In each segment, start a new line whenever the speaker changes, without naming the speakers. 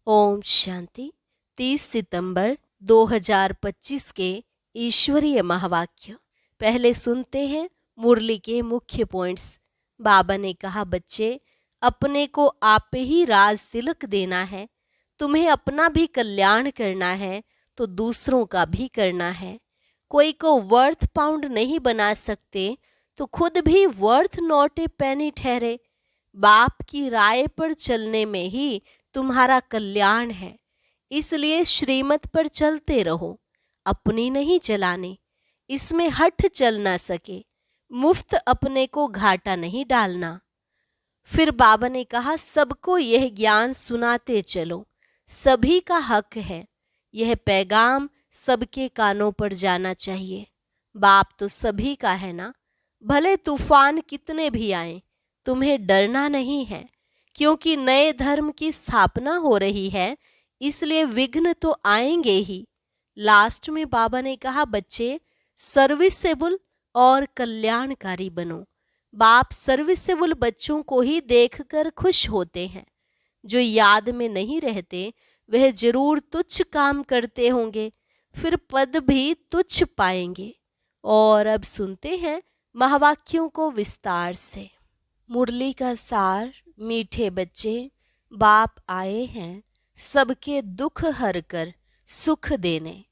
ओम शांति। 30 सितंबर 2025 के ईश्वरीय महावाक्य। पहले सुनते हैं मुरली के मुख्य पॉइंट्स। बाबा ने कहा, बच्चे, अपने को आप ही राज तिलक देना है। तुम्हें अपना भी कल्याण करना है तो दूसरों का भी करना है। कोई को वर्थ पाउंड नहीं बना सकते तो खुद भी वर्थ नॉट ए पेनी ठहरे। बाप की राय पर चलने में ही तुम्हारा कल्याण है, इसलिए श्रीमत पर चलते रहो, अपनी नहीं चलाने। इसमें हठ चल ना सके, मुफ्त अपने को घाटा नहीं डालना। फिर बाबा ने कहा, सबको यह ज्ञान सुनाते चलो, सभी का हक है। यह पैगाम सबके कानों पर जाना चाहिए। बाप तो सभी का है ना। भले तूफान कितने भी आए, तुम्हें डरना नहीं है, क्योंकि नए धर्म की स्थापना हो रही है, इसलिए विघ्न तो आएंगे ही। लास्ट में बाबा ने कहा, बच्चे, सर्विसेबल और कल्याणकारी बनो। बाप सर्विसेबल बच्चों को ही देखकर खुश होते हैं। जो याद में नहीं रहते वह जरूर तुच्छ काम करते होंगे, फिर पद भी तुच्छ पाएंगे। और अब सुनते हैं महावाक्यों को विस्तार से। मुरली का सार। मीठे बच्चे, बाप आए हैं सबके दुख हर कर सुख देने,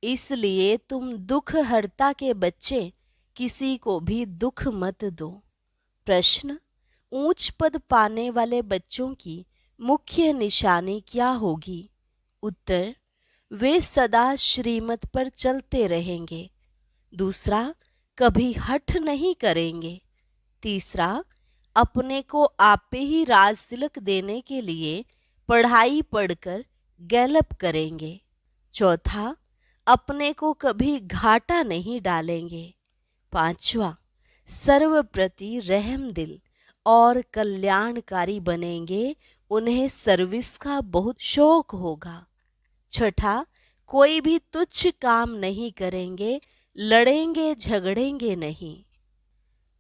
इसलिए तुम दुख हरता के बच्चे किसी को भी दुख मत दो। प्रश्न, ऊंच पद पाने वाले बच्चों की मुख्य निशानी क्या होगी? उत्तर, वे सदा श्रीमत पर चलते रहेंगे। दूसरा, कभी हठ नहीं करेंगे। तीसरा, अपने को आप ही राज तिलक देने के लिए पढ़ाई पढ़कर गैलप करेंगे। चौथा, अपने को कभी घाटा नहीं डालेंगे। पांचवा, सर्व प्रति रहम दिल और कल्याणकारी बनेंगे, उन्हें सर्विस का बहुत शौक होगा। छठा, कोई भी तुच्छ काम नहीं करेंगे, लड़ेंगे झगड़ेंगे नहीं।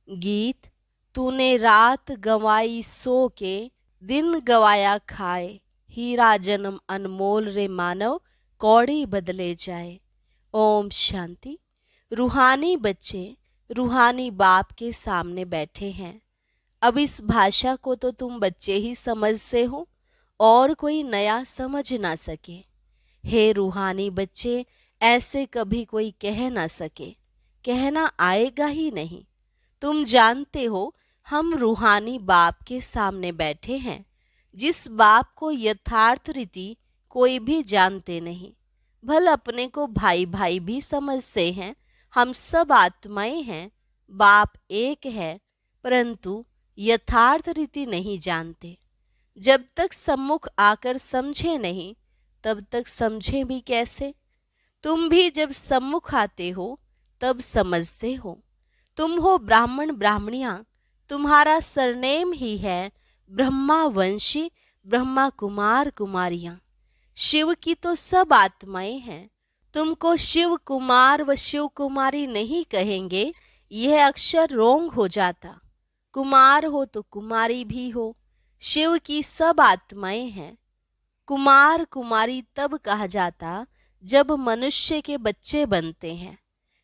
गीत, तूने रात गंवाई सो के, दिन गवाया खाए, हीरा जन्म अनमोल रे मानव, कौड़ी बदले जाए। ओम शांति। रूहानी बच्चे रूहानी बाप के सामने बैठे हैं। अब इस भाषा को तो तुम बच्चे ही समझते हो और कोई नया समझ ना सके। हे रूहानी बच्चे, ऐसे कभी कोई कह ना सके, कहना आएगा ही नहीं। तुम जानते हो हम रूहानी बाप के सामने बैठे हैं, जिस बाप को यथार्थ रीति कोई भी जानते नहीं। भल अपने को भाई भाई भी समझते हैं, हम सब आत्माएं हैं, बाप एक है, परंतु यथार्थ रीति नहीं जानते। जब तक सम्मुख आकर समझे नहीं, तब तक समझे भी कैसे? तुम भी जब सम्मुख आते हो तब समझते हो। तुम हो ब्राह्मण ब्राह्मणियां, तुम्हारा सरनेम ही है ब्रह्मा वंशी, ब्रह्मा कुमार कुमारियां। शिव की तो सब आत्माएं हैं। तुमको शिव कुमार व शिव कुमारी नहीं कहेंगे, यह अक्षर रोंग हो जाता। कुमार हो तो कुमारी भी हो। शिव की सब आत्माएं हैं। कुमार कुमारी तब कहा जाता जब मनुष्य के बच्चे बनते हैं।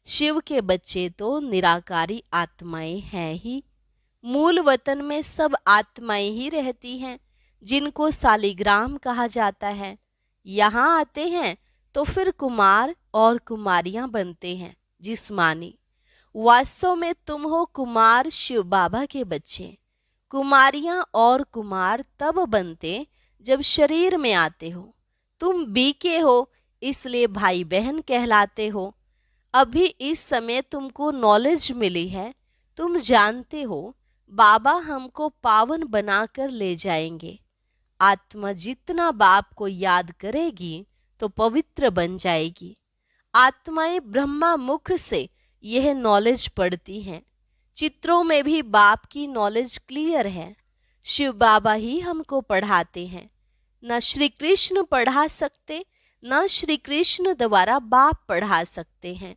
शिव के बच्चे तो निराकारी आत्माएं हैं ही। मूल वतन में सब आत्माएं ही रहती हैं, जिनको सालिग्राम कहा जाता है। यहाँ आते हैं तो फिर कुमार और कुमारियां बनते हैं, जिस्मानी। वास्तव में तुम हो कुमार शिव बाबा के बच्चे। कुमारियां और कुमार तब बनते जब शरीर में आते हो। तुम बीके हो, इसलिए भाई बहन कहलाते हो। अभी इस समय तुमको नॉलेज मिली है, तुम जानते हो बाबा हमको पावन बनाकर ले जाएंगे। आत्मा जितना बाप को याद करेगी तो पवित्र बन जाएगी। आत्माएं ब्रह्मा मुख से यह नॉलेज पढ़ती हैं। चित्रों में भी बाप की नॉलेज क्लियर है। शिव बाबा ही हमको पढ़ाते हैं। न श्री कृष्ण पढ़ा सकते, न श्री कृष्ण द्वारा बाप पढ़ा सकते हैं।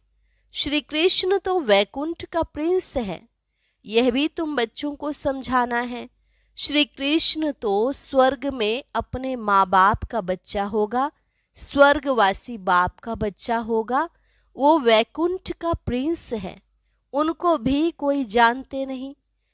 श्री कृष्ण तो वैकुंठ का प्रिंस है। यह भी तुम बच्चों को समझाना है। श्री कृष्ण तो स्वर्ग में अपने माँ बाप का बच्चा होगा, स्वर्गवासी बाप का बच्चा होगा। वो वैकुंठ का प्रिंस है, उनको भी कोई जानते नहीं।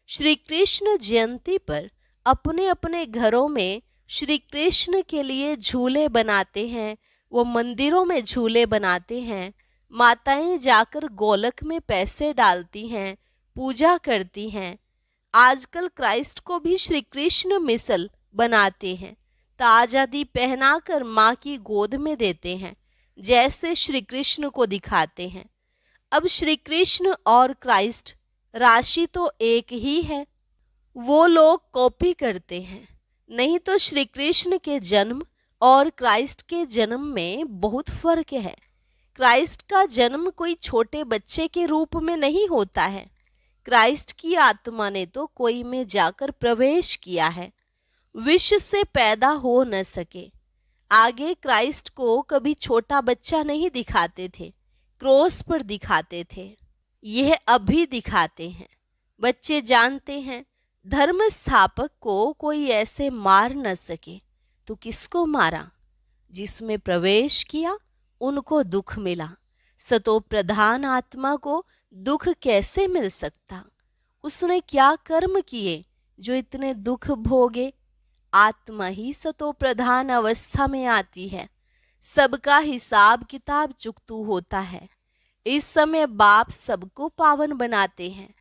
श्री कृष्ण जयंती पर अपने अपने घरों में श्री कृष्ण के लिए झूले बनाते हैं, वो मंदिरों में झूले बनाते हैं। माताएं जाकर गोलक में पैसे डालती हैं, पूजा करती हैं। आजकल क्राइस्ट को भी श्री कृष्ण मिसल बनाते हैं, ताज आदि पहनाकर माँ की गोद में देते हैं, जैसे श्री कृष्ण को दिखाते हैं। अब श्री कृष्ण और क्राइस्ट राशि तो एक ही है, वो लोग कॉपी करते हैं। नहीं तो श्री कृष्ण के जन्म और क्राइस्ट के जन्म में बहुत फर्क है। क्राइस्ट का जन्म कोई छोटे बच्चे के रूप में नहीं होता है। क्राइस्ट की आत्मा ने तो कोई में जाकर प्रवेश किया है, विष से पैदा हो न सके। आगे क्राइस्ट को कभी छोटा बच्चा नहीं दिखाते थे, क्रॉस पर दिखाते थे। यह अभी दिखाते हैं। बच्चे जानते हैं धर्म स्थापक को कोई ऐसे मार न सके, तो किसको मारा? जिसमें प्रवेश किया उनको दुख मिला। सतो प्रधान आत्मा को दुख कैसे मिल सकता? उसने क्या कर्म किए जो इतने दुख भोगे? आत्मा ही सतो प्रधान अवस्था में आती है, सबका हिसाब किताब चुकतू होता है। इस समय बाप सबको पावन बनाते हैं,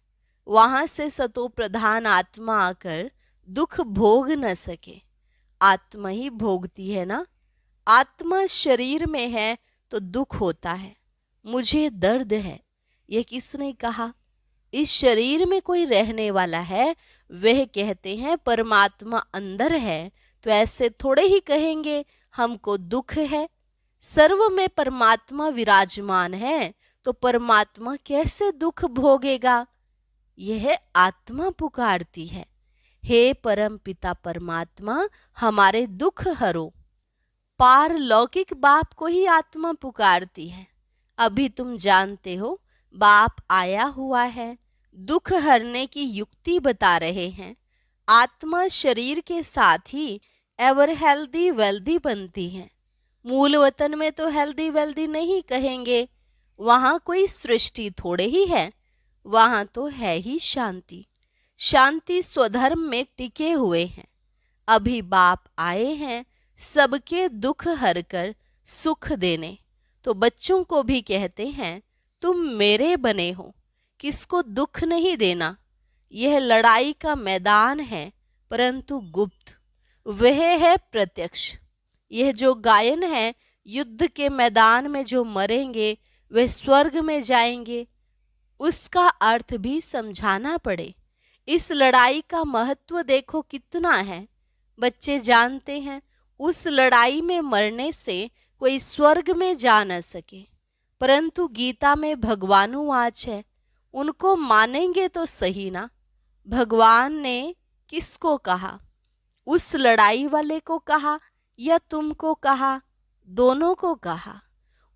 वहां से सतो प्रधान आत्मा आकर दुख भोग न सके। आत्मा ही भोगती है ना। आत्मा शरीर में है तो दुख होता है। मुझे दर्द है, यह किसने कहा? इस शरीर में कोई रहने वाला है, वह कहते हैं परमात्मा अंदर है, तो ऐसे थोड़े ही कहेंगे हमको दुख है। सर्व में परमात्मा विराजमान है, तो परमात्मा कैसे दुख भोगेगा? यह आत्मा पुकारती है, हे परम पिता परमात्मा हमारे दुख हरो। पारलौकिक बाप को ही आत्मा पुकारती है। अभी तुम जानते हो बाप आया हुआ है, दुख हरने की युक्ति बता रहे हैं। आत्मा शरीर के साथ ही एवर हेल्दी वेल्दी बनती है। मूल वतन में तो हेल्दी वेल्दी नहीं कहेंगे, वहां कोई सृष्टि थोड़े ही है, वहां तो है ही शांति। शांति स्वधर्म में टिके हुए हैं। अभी बाप आए हैं सबके दुख हरकर सुख देने। तो बच्चों को भी कहते हैं तुम मेरे बने हो, किसको दुख नहीं देना। यह लड़ाई का मैदान है, परंतु गुप्त, वह है प्रत्यक्ष। यह जो गायन है, युद्ध के मैदान में जो मरेंगे वे स्वर्ग में जाएंगे, उसका अर्थ भी समझाना पड़े। इस लड़ाई का महत्व देखो कितना है। बच्चे जानते हैं उस लड़ाई में मरने से कोई स्वर्ग में जा न सके, परंतु गीता में भगवानुवाच है, उनको मानेंगे तो सही ना। भगवान ने किसको कहा? उस लड़ाई वाले को कहा या तुमको कहा? दोनों को कहा।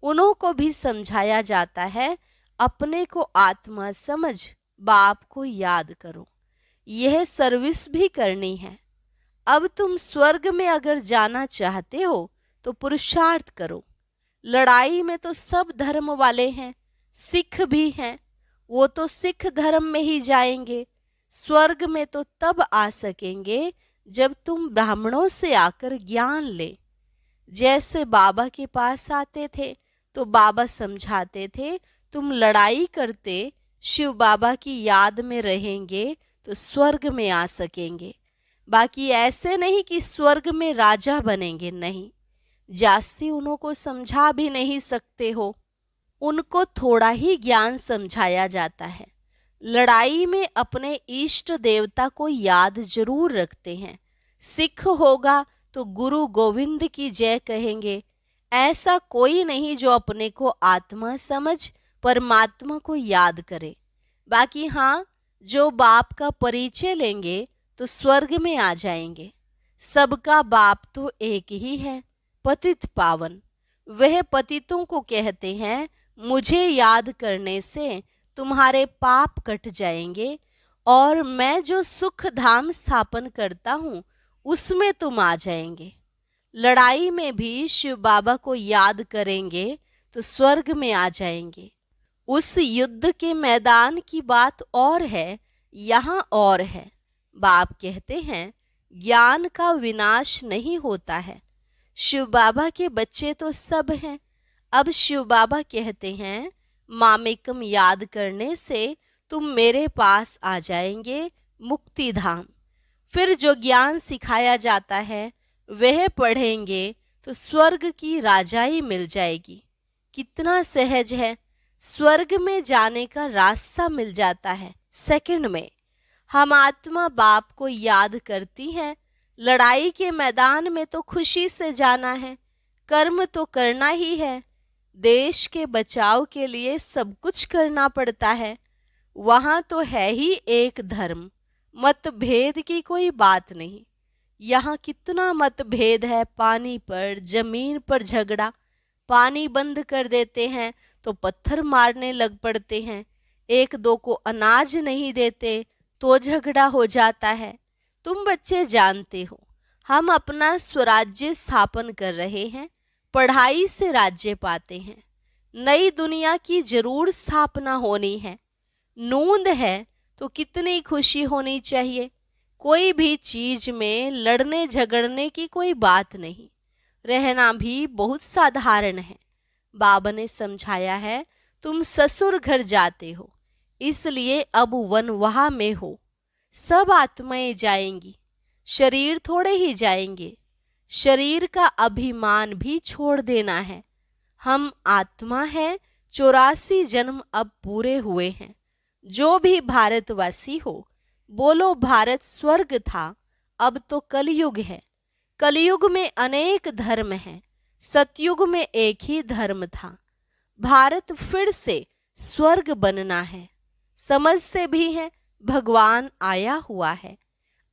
उन्हों को भी समझाया जाता है, अपने को आत्मा समझ बाप को याद करो, यह सर्विस भी करनी है। अब तुम स्वर्ग में अगर जाना चाहते हो तो पुरुषार्थ करो। लड़ाई में तो सब धर्म वाले हैं, सिख भी हैं, वो तो सिख धर्म में ही जाएंगे। स्वर्ग में तो तब आ सकेंगे जब तुम ब्राह्मणों से आकर ज्ञान ले। जैसे बाबा के पास आते थे तो बाबा समझाते थे, तुम लड़ाई करते शिव बाबा की याद में रहेंगे तो स्वर्ग में आ सकेंगे। बाकी ऐसे नहीं कि स्वर्ग में राजा बनेंगे, नहीं। जास्ती उन्हों को समझा भी नहीं सकते हो, उनको थोड़ा ही ज्ञान समझाया जाता है। लड़ाई में अपने इष्ट देवता को याद जरूर रखते हैं। सिख होगा तो गुरु गोविंद की जय कहेंगे। ऐसा कोई नहीं जो अपने को आत्मा समझ परमात्मा को याद करे। बाकी हाँ, जो बाप का परिचय लेंगे तो स्वर्ग में आ जाएंगे। सबका बाप तो एक ही है, पतित पावन। वह पतितों को कहते हैं, मुझे याद करने से तुम्हारे पाप कट जाएंगे और मैं जो सुख धाम स्थापन करता हूँ उसमें तुम आ जाएंगे। लड़ाई में भी शिव बाबा को याद करेंगे तो स्वर्ग में आ जाएंगे। उस युद्ध के मैदान की बात और है, यहाँ और है। बाप कहते हैं ज्ञान का विनाश नहीं होता है। शिव बाबा के बच्चे तो सब हैं। अब शिव बाबा कहते हैं मामेकम याद करने से तुम मेरे पास आ जाएंगे, मुक्ति धाम। फिर जो ज्ञान सिखाया जाता है वह पढ़ेंगे तो स्वर्ग की राजाई मिल जाएगी। कितना सहज है, स्वर्ग में जाने का रास्ता मिल जाता है सेकंड में। हम आत्मा बाप को याद करती हैं। लड़ाई के मैदान में तो खुशी से जाना है, कर्म तो करना ही है। देश के बचाव के लिए सब कुछ करना पड़ता है। वहाँ तो है ही एक धर्म, मतभेद की कोई बात नहीं। यहाँ कितना मतभेद है, पानी पर, जमीन पर झगड़ा। पानी बंद कर देते हैं तो पत्थर मारने लग पड़ते हैं। एक दो को अनाज नहीं देते तो झगड़ा हो जाता है। तुम बच्चे जानते हो हम अपना स्वराज्य स्थापन कर रहे हैं, पढ़ाई से राज्य पाते हैं। नई दुनिया की जरूर स्थापना होनी है। नूंद है तो कितनी खुशी होनी चाहिए। कोई भी चीज में लड़ने झगड़ने की कोई बात नहीं, रहना भी बहुत साधारण है। बाबा ने समझाया है तुम ससुर घर जाते हो इसलिए अब वनवाह में हो। सब आत्माएं जाएंगी, शरीर थोड़े ही जाएंगे। शरीर का अभिमान भी छोड़ देना है। हम आत्मा हैं, 84 जन्म अब पूरे हुए हैं। जो भी भारतवासी हो बोलो भारत स्वर्ग था, अब तो कलयुग है। कलयुग में अनेक धर्म हैं, सतयुग में एक ही धर्म था। भारत फिर से स्वर्ग बनना है। समझते भी हैं भगवान आया हुआ है।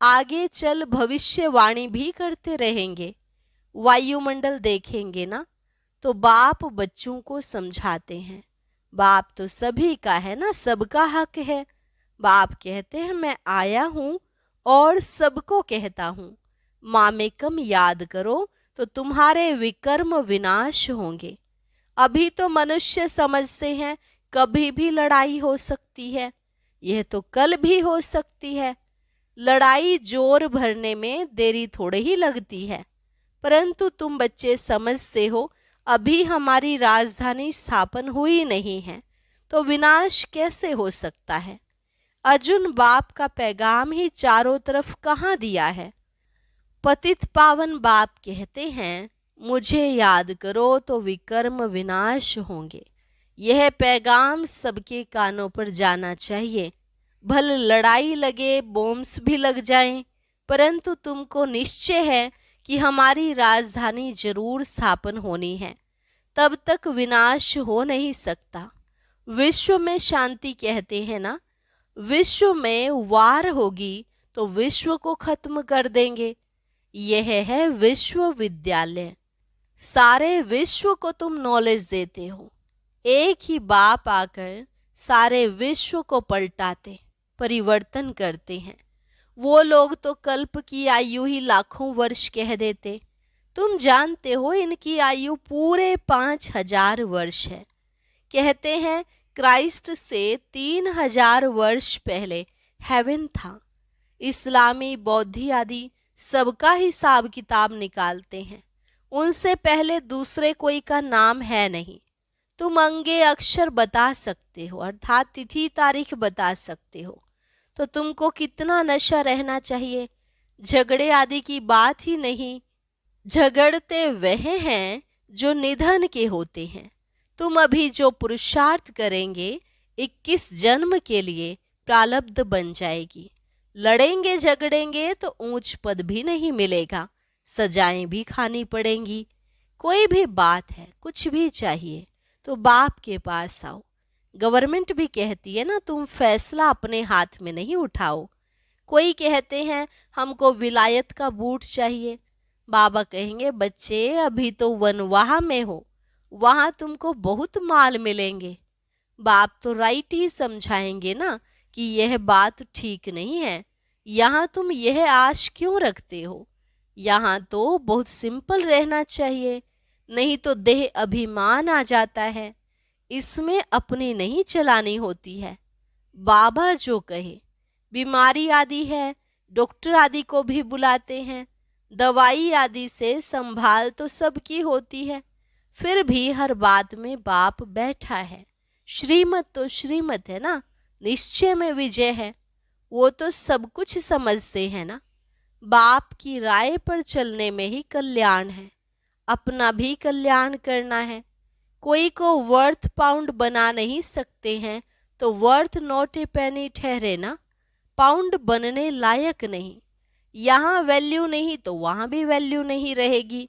आगे चल भविष्यवाणी भी करते रहेंगे। वायुमंडल देखेंगे ना तो बाप बच्चों को समझाते हैं। बाप तो सभी का है ना, सबका हक है। बाप कहते हैं मैं आया हूँ और सबको कहता हूँ मामेकम याद करो तो तुम्हारे विकर्म विनाश होंगे। अभी तो मनुष्य समझते हैं कभी भी लड़ाई हो सकती है, यह तो कल भी हो सकती है। लड़ाई जोर भरने में देरी थोड़ी ही लगती है, परंतु तुम बच्चे समझते हो अभी हमारी राजधानी स्थापन हुई नहीं है तो विनाश कैसे हो सकता है। अर्जुन बाप का पैगाम ही चारों तरफ कहाँ दिया है। पतित पावन बाप कहते हैं मुझे याद करो तो विकर्म विनाश होंगे। यह पैगाम सबके कानों पर जाना चाहिए। भल लड़ाई लगे, बॉम्ब्स भी लग जाएं, परंतु तुमको निश्चय है कि हमारी राजधानी जरूर स्थापन होनी है, तब तक विनाश हो नहीं सकता। विश्व में शांति कहते हैं ना, विश्व में वार होगी तो विश्व को खत्म कर देंगे। यह है विश्वविद्यालय। सारे विश्व को तुम नॉलेज देते हो। एक ही बाप आकर सारे विश्व को पलटाते, परिवर्तन करते हैं। वो लोग तो कल्प की आयु ही लाखों वर्ष कह देते। तुम जानते हो इनकी आयु पूरे 5000 वर्ष है। कहते हैं क्राइस्ट से 3000 वर्ष पहले हेवन था। इस्लामी, बौद्धी आदि सबका हिसाब किताब निकालते हैं। उनसे पहले दूसरे कोई का नाम है नहीं। तुम अंगे अक्षर बता सकते हो, अर्थात तिथि तारीख बता सकते हो, तो तुमको कितना नशा रहना चाहिए। झगड़े आदि की बात ही नहीं। झगड़ते वह हैं जो निधन के होते हैं। तुम अभी जो पुरुषार्थ करेंगे 21 जन्म के लिए प्रारब्ध बन जाएगी। लड़ेंगे झगड़ेंगे तो ऊंच पद भी नहीं मिलेगा, सजाएं भी खानी पड़ेंगी। कोई भी बात है, कुछ भी चाहिए तो बाप के पास आओ। गवर्नमेंट भी कहती है ना तुम फैसला अपने हाथ में नहीं उठाओ। कोई कहते हैं हमको विलायत का बूट चाहिए। बाबा कहेंगे बच्चे अभी तो वनवाह में हो, वहां तुमको बहुत माल मिलेंगे। बाप तो राइट ही समझाएंगे ना कि यह बात ठीक नहीं है, यहाँ तुम यह आश क्यों रखते हो? यहाँ तो बहुत सिंपल रहना चाहिए, नहीं तो देह अभिमान आ जाता है। इसमें अपनी नहीं चलानी होती है। बाबा जो कहे, बीमारी आदि है, डॉक्टर आदि को भी बुलाते हैं, दवाई आदि से संभाल तो सबकी होती है, फिर भी हर बात में बाप बैठा है। श्रीमत तो श्रीमत है ना, निश्चय में विजय है। वो तो सब कुछ समझते हैं ना। बाप की राय पर चलने में ही कल्याण है, अपना भी कल्याण करना है। कोई को वर्थ पाउंड बना नहीं सकते हैं तो वर्थ नॉट ए पेनी ठहरे ना। पाउंड बनने लायक नहीं, यहाँ वैल्यू नहीं तो वहाँ भी वैल्यू नहीं रहेगी।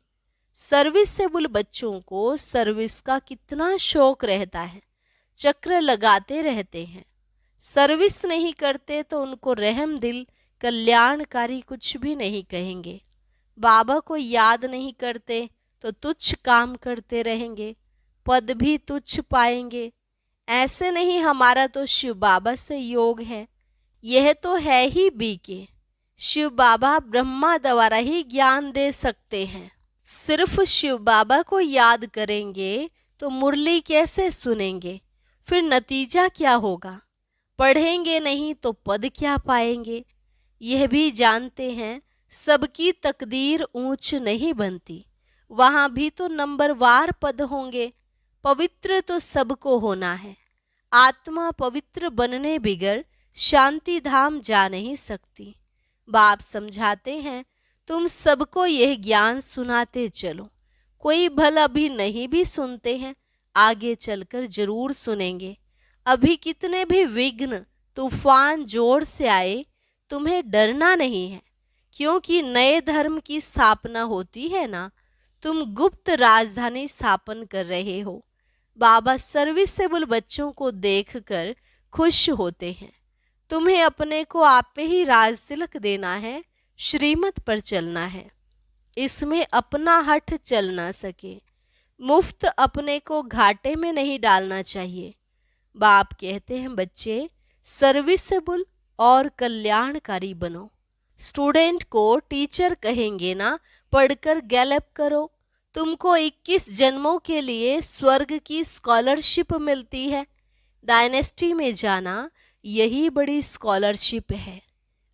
सर्विसेबल बच्चों को सर्विस का कितना शौक रहता है, चक्र लगाते रहते हैं। सर्विस नहीं करते तो उनको रहम दिल कल्याणकारी कुछ भी नहीं कहेंगे। बाबा को याद नहीं करते तो तुच्छ काम करते रहेंगे, पद भी तुच्छ पाएंगे। ऐसे नहीं हमारा तो शिव बाबा से योग है, यह तो है ही बीके। शिव बाबा ब्रह्मा द्वारा ही ज्ञान दे सकते हैं। सिर्फ शिव बाबा को याद करेंगे तो मुरली कैसे सुनेंगे? फिर नतीजा क्या होगा? पढ़ेंगे नहीं तो पद क्या पाएंगे? यह भी जानते हैं सबकी तकदीर ऊंच नहीं बनती, वहां भी तो नंबरवार पद होंगे। पवित्र तो सबको होना है। आत्मा पवित्र बनने बिगर शांति धाम जा नहीं सकती। बाप समझाते हैं तुम सबको यह ज्ञान सुनाते चलो। कोई भला अभी नहीं भी सुनते हैं, आगे चलकर जरूर सुनेंगे। अभी कितने भी विघ्न तूफान जोर से आए, तुम्हें डरना नहीं है, क्योंकि नए धर्म की स्थापना होती है ना। तुम गुप्त राजधानी स्थापन कर रहे हो। बाबा सर्विसेबल बच्चों को देखकर खुश होते हैं। तुम्हें अपने को आप पे ही राज तिलक देना है, श्रीमत पर चलना है। इसमें अपना हठ चल ना सके। मुफ्त अपने को घाटे में नहीं डालना चाहिए। बाप कहते हैं बच्चे सर्विसेबल और कल्याणकारी बनो। स्टूडेंट को टीचर कहेंगे ना, पढ़कर गैलप करो। तुमको 21 जन्मों के लिए स्वर्ग की स्कॉलरशिप मिलती है। डायनेस्टी में जाना यही बड़ी स्कॉलरशिप है।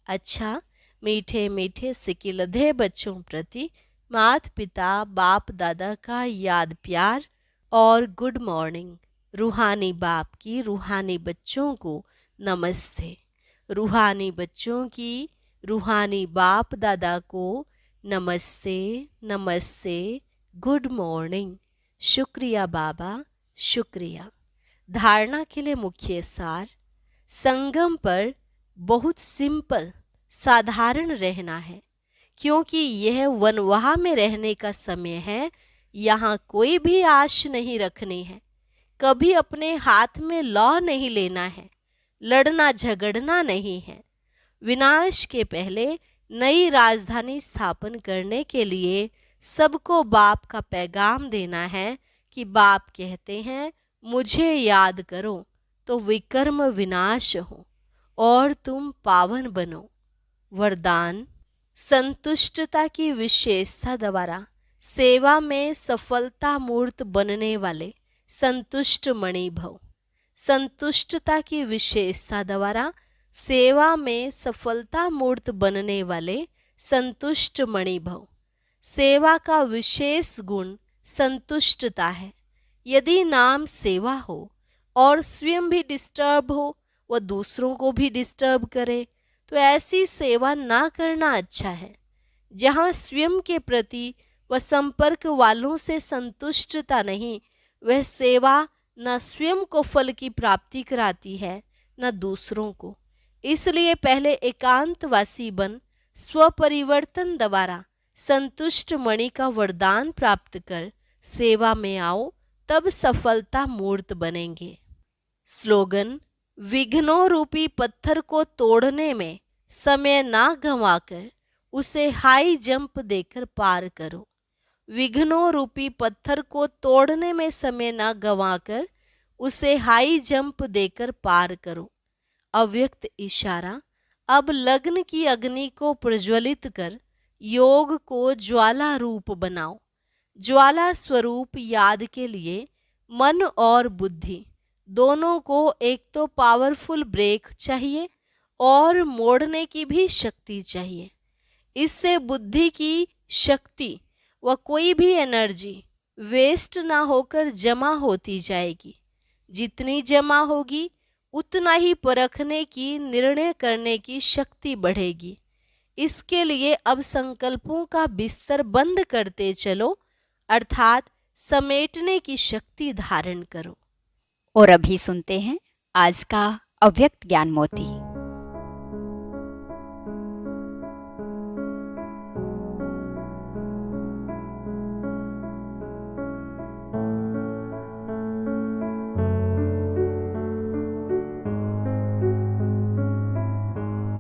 अच्छा, मीठे मीठे सिकिलधे बच्चों प्रति माता पिता बाप दादा का याद प्यार और गुड मॉर्निंग। रूहानी बाप की रूहानी बच्चों को नमस्ते। रूहानी बच्चों की रूहानी बाप दादा को नमस्ते नमस्ते, गुड मॉर्निंग। शुक्रिया बाबा, शुक्रिया। धारणा के लिए मुख्य सार, संगम पर बहुत सिंपल साधारण रहना है, क्योंकि यह वनवाह में रहने का समय है। यहाँ कोई भी आश नहीं रखनी है, कभी अपने हाथ में लौ नहीं लेना है, लड़ना झगड़ना नहीं है। विनाश के पहले नई राजधानी स्थापन करने के लिए सबको बाप का पैगाम देना है कि बाप कहते हैं मुझे याद करो तो विकर्म विनाश हो और तुम पावन बनो। वरदान, संतुष्टता की विशेषता द्वारा सेवा में सफलता मूर्त बनने वाले संतुष्ट मणि भव। संतुष्टता की विशेषता द्वारा सेवा में सफलता मूर्त बनने वाले संतुष्ट मणि भव। सेवा का विशेष गुण संतुष्टता है। यदि नाम सेवा हो और स्वयं भी डिस्टर्ब हो व दूसरों को भी डिस्टर्ब करे तो ऐसी सेवा ना करना अच्छा है। जहाँ स्वयं के प्रति व संपर्क वालों से संतुष्टता नहीं, वह सेवा न स्वयं को फल की प्राप्ति कराती है न दूसरों को। इसलिए पहले एकांतवासी बन स्वपरिवर्तन द्वारा संतुष्ट मणि का वरदान प्राप्त कर सेवा में आओ, तब सफलता मूर्त बनेंगे। स्लोगन, विघ्नों रूपी पत्थर को तोड़ने में समय ना गंवाकर उसे हाई जंप देकर पार करो। विघ्नों रूपी पत्थर को तोड़ने में समय ना गंवाकर उसे हाई जंप देकर पार करो। अव्यक्त इशारा। अब लग्न की अग्नि को प्रज्वलित कर योग को ज्वाला रूप बनाओ। ज्वाला स्वरूप याद के लिए मन और बुद्धि दोनों को एक तो पावरफुल ब्रेक चाहिए और मोड़ने की भी शक्ति चाहिए। इससे बुद्धि की शक्ति व कोई भी एनर्जी वेस्ट ना होकर जमा होती जाएगी। जितनी जमा होगी उतना ही परखने की, निर्णय करने की शक्ति बढ़ेगी। इसके लिए अब संकल्पों का बिस्तर बंद करते चलो, अर्थात समेटने की शक्ति धारण करो।
और अभी सुनते हैं आज का अव्यक्त ज्ञान मोती।